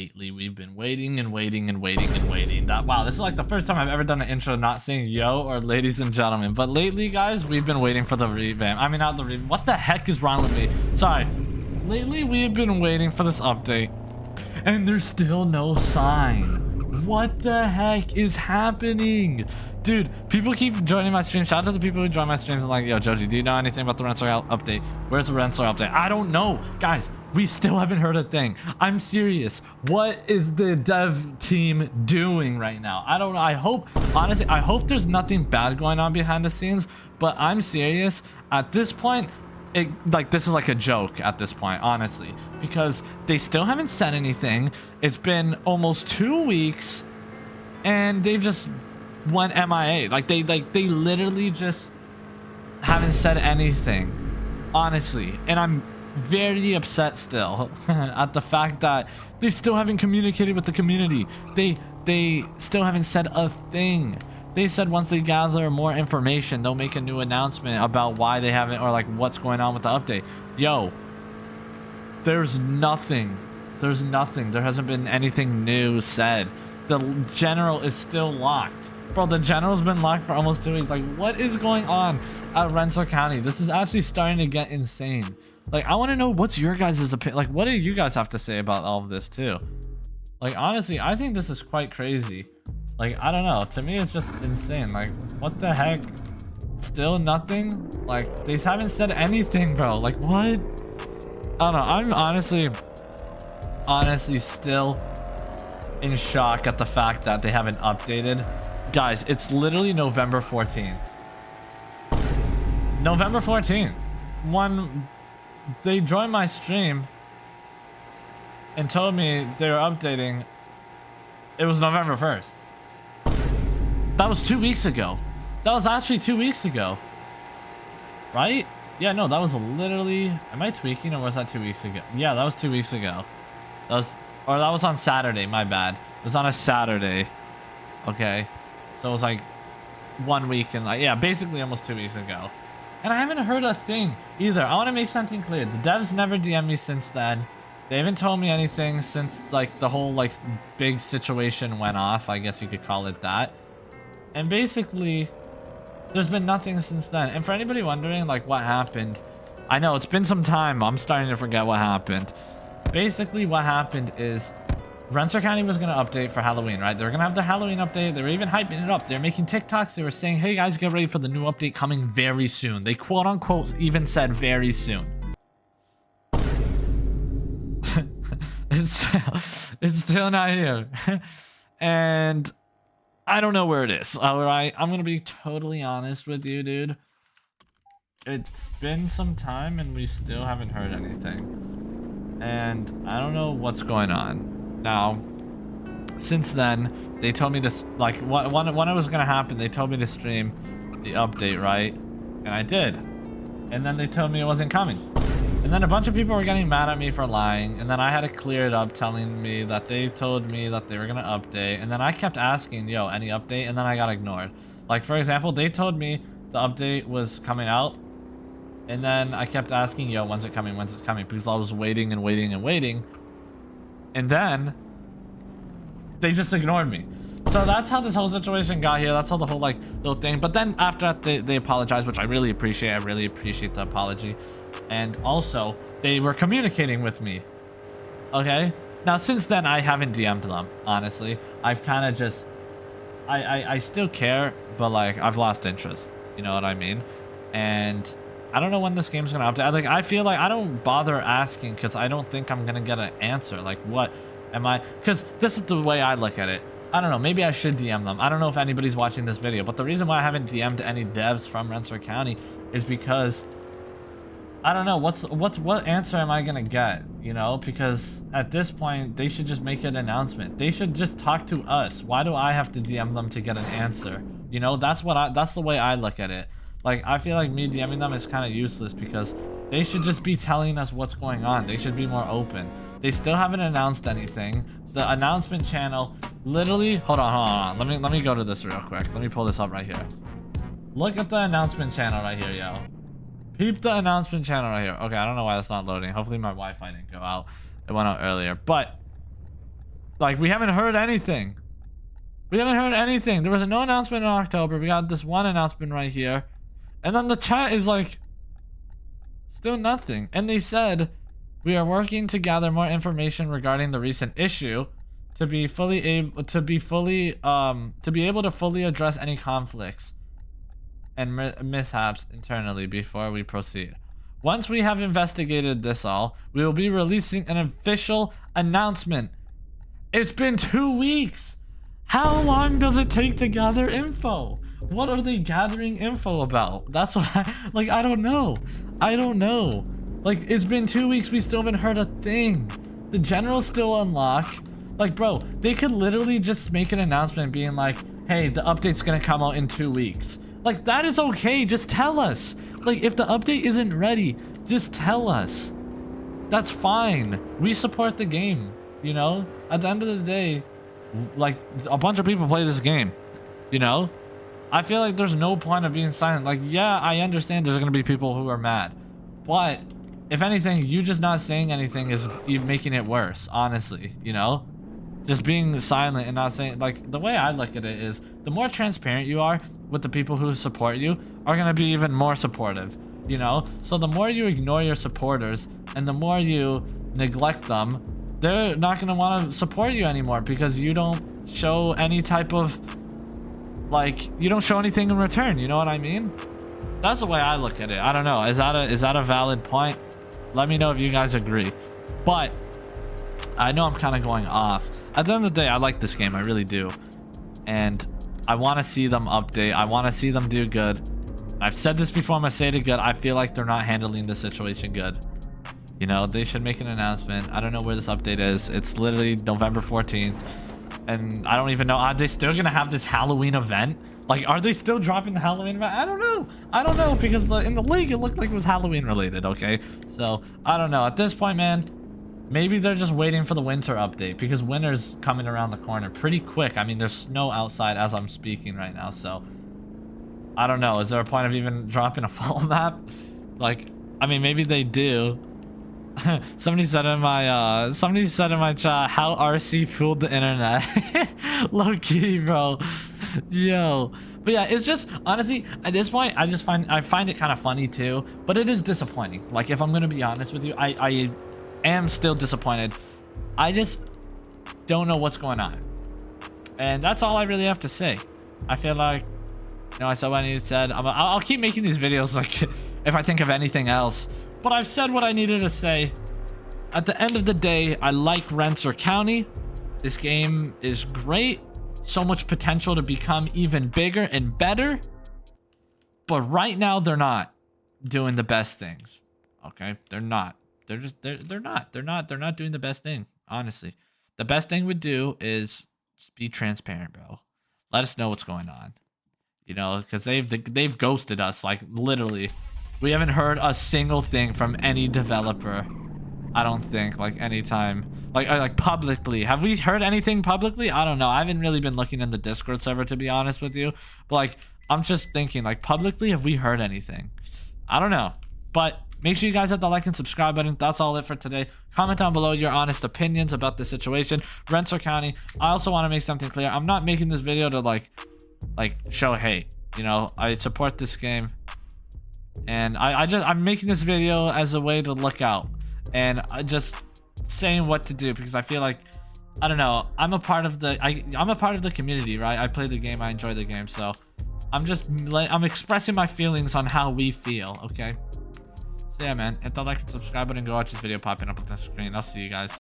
lately we've been waiting and waiting and waiting and waiting. Wow, this is like the first time I've ever done an intro not saying yo or ladies and gentlemen. But lately, guys, we've been waiting for the revamp. I mean, not the revamp. What the heck is wrong with me? Sorry. Lately, we've been waiting for this update, and there's still no sign. What the heck is happening? Dude, people keep joining my stream. Shout out to the people who join my streams and like, yo, Joji, do you know anything about the Rensselaer update? Where's the Rensselaer update? I don't know. Guys, we still haven't heard a thing. I'm serious. What is the dev team doing right now? I don't know. I hope, honestly, I hope there's nothing bad going on behind the scenes, but I'm serious. At this point, this is like a joke at this point, honestly, because they still haven't said anything. It's been almost 2 weeks and they've just went MIA. Like they literally just haven't said anything, honestly. And I'm very upset still at the fact that they still haven't communicated with the community. They still haven't said a thing. They said once they gather more information, they'll make a new announcement about why they haven't, or like what's going on with the update. Yo, there's nothing. There's nothing. There hasn't been anything new said. The general is still locked. Bro, the general's been locked for almost 2 weeks. Like, what is going on at Rensselaer County? This is actually starting to get insane. Like, I want to know what's your guys' opinion. Like, what do you guys have to say about all of this too? Like, honestly, I think this is quite crazy. Like, I don't know. To me, it's just insane. Like, what the heck? Still nothing? Like, they haven't said anything, bro. Like, what? I don't know. I'm honestly still in shock at the fact that they haven't updated. Guys, it's literally November 14th. November 14th. When they joined my stream and told me they were updating, it was November 1st. That was 2 weeks ago. That was actually 2 weeks ago. Right? Yeah, no, that was literally... Am I tweaking or was that 2 weeks ago? Yeah, that was 2 weeks ago. That was on Saturday, my bad. It was on a Saturday. Okay. So it was like 1 week and like, yeah, basically almost 2 weeks ago. And I haven't heard a thing either. I want to make something clear. The devs never DM'd me since then. They haven't told me anything since like the whole like big situation went off. I guess you could call it that. And basically, there's been nothing since then. And for anybody wondering like what happened, I know it's been some time. I'm starting to forget what happened. Basically, what happened is Rensselaer County was going to update for Halloween, right? They were going to have their Halloween update. They were even hyping it up. They were making TikToks. They were saying, hey guys, get ready for the new update coming very soon. They quote unquote even said very soon. It's still not here. And I don't know where it is. All right, I'm gonna be totally honest with you, dude. It's been some time and we still haven't heard anything, and I don't know what's going on. Now, since then, they told me this, like, when it was gonna happen, they told me to stream the update, right? And I did. And then they told me it wasn't coming. And then a bunch of people were getting mad at me for lying, and then I had to clear it up, telling me that they told me that they were gonna update, and then I kept asking, yo, any update, and then I got ignored. Like, for example, they told me the update was coming out, and then I kept asking, yo, when's it coming, because I was waiting and waiting and waiting, and then they just ignored me. So that's how this whole situation got here. That's how the whole like little thing. But then after that, they apologized, which I really appreciate. I really appreciate the apology. And also, they were communicating with me. Okay? Now, since then, I haven't DM'd them, honestly. I've kind of just... I still care, but, like, I've lost interest. You know what I mean? And I don't know when this game's going to update. Like, I feel like I don't bother asking because I don't think I'm going to get an answer. Like, what am I... Because this is the way I look at it. I don't know. Maybe I should DM them. I don't know if anybody's watching this video. But the reason why I haven't DM'd any devs from Rensselaer County is because... I don't know, what answer am I gonna get, you know? Because at this point, they should just make an announcement. They should just talk to us. Why do I have to DM them to get an answer? You know, that's the way I look at it. Like, I feel like me DMing them is kind of useless because they should just be telling us what's going on. They should be more open. They still haven't announced anything. The announcement channel, literally, hold on. Let me go to this real quick. Let me pull this up right here. Look at the announcement channel right here, yo. Peep the announcement channel right here. Okay, I don't know why that's not loading. Hopefully my Wi-Fi didn't go out. It went out earlier. But Like, we haven't heard anything. We haven't heard anything. There was no announcement in October. We got this one announcement right here. And then the chat is like, still nothing. And they said, we are working to gather more information regarding the recent issue to be able to fully address any conflicts and mishaps internally before we proceed. Once we have investigated this all, we will be releasing an official announcement. It's been 2 weeks. How long does it take to gather info? What are they gathering info about? That's what I don't know. I don't know. Like, it's been 2 weeks, we still haven't heard a thing. The general's still unlocked. Like, bro, they could literally just make an announcement being like, hey, the update's gonna come out in 2 weeks. Like, that is okay, just tell us. Like, if the update isn't ready, just tell us. That's fine. We support the game, you know? At the end of the day, like, a bunch of people play this game, you know? I feel like there's no point of being silent. Like, yeah, I understand there's gonna be people who are mad, but if anything, you just not saying anything is making it worse, honestly, you know? Just being silent and not saying, like, the way I look at it is, the more transparent you are with the people who support you are gonna be even more supportive, you know? So the more you ignore your supporters and the more you neglect them, they're not gonna want to support you anymore because you don't show any type of, like, you don't show anything in return, you know what I mean? That's the way I look at it. I don't know, is that a valid point? Let me know if you guys agree. But I know I'm kind of going off. At the end of the day, I like this game, I really do, and I want to see them update. I want to see them do good. I've said this before, I'm gonna say it again. I feel like they're not handling the situation good. You know, they should make an announcement. I don't know where this update is. It's literally November 14th. And I don't even know. Are they still going to have this Halloween event? Like, are they still dropping the Halloween event? I don't know. I don't know because in the league, it looked like it was Halloween related, okay? So, I don't know. At this point, man, maybe they're just waiting for the winter update because winter's coming around the corner pretty quick. I mean, there's snow outside as I'm speaking right now, so I don't know. Is there a point of even dropping a fall map? Like, I mean, maybe they do. Somebody said in my chat how RC fooled the internet. Low key, bro. Yo. But yeah, it's just honestly at this point I find it kind of funny too, but it is disappointing. Like, if I'm gonna be honest with you, I am still disappointed. I just don't know what's going on, and that's all I really have to say. I feel like, you know, I said what I needed said. I'll keep making these videos, like, if I think of anything else. But I've said what I needed to say. At the end of the day, I like Rensselaer County. This game is great. So much potential to become even bigger and better. But right now, they're not doing the best things. Okay? They're not. They're not doing the best thing, honestly. The best thing we do is just be transparent, bro. Let us know what's going on. You know, because they've ghosted us, like, literally. We haven't heard a single thing from any developer. I don't think, like, anytime, like publicly. Have we heard anything publicly? I don't know. I haven't really been looking in the Discord server, to be honest with you. But, like, I'm just thinking, like, publicly, have we heard anything? I don't know. But make sure you guys hit the like and subscribe button. That's all it for today. Comment down below your honest opinions about the situation. Rensselaer County. I also want to make something clear. I'm not making this video to, like show hate. You know, I support this game. And I'm making this video as a way to look out and just saying what to do, because I feel like, I don't know, I'm a part of the community, right? I play the game, I enjoy the game, so I'm expressing my feelings on how we feel, okay? So yeah, man, hit the like and subscribe button and go watch this video popping up on the screen. I'll see you guys.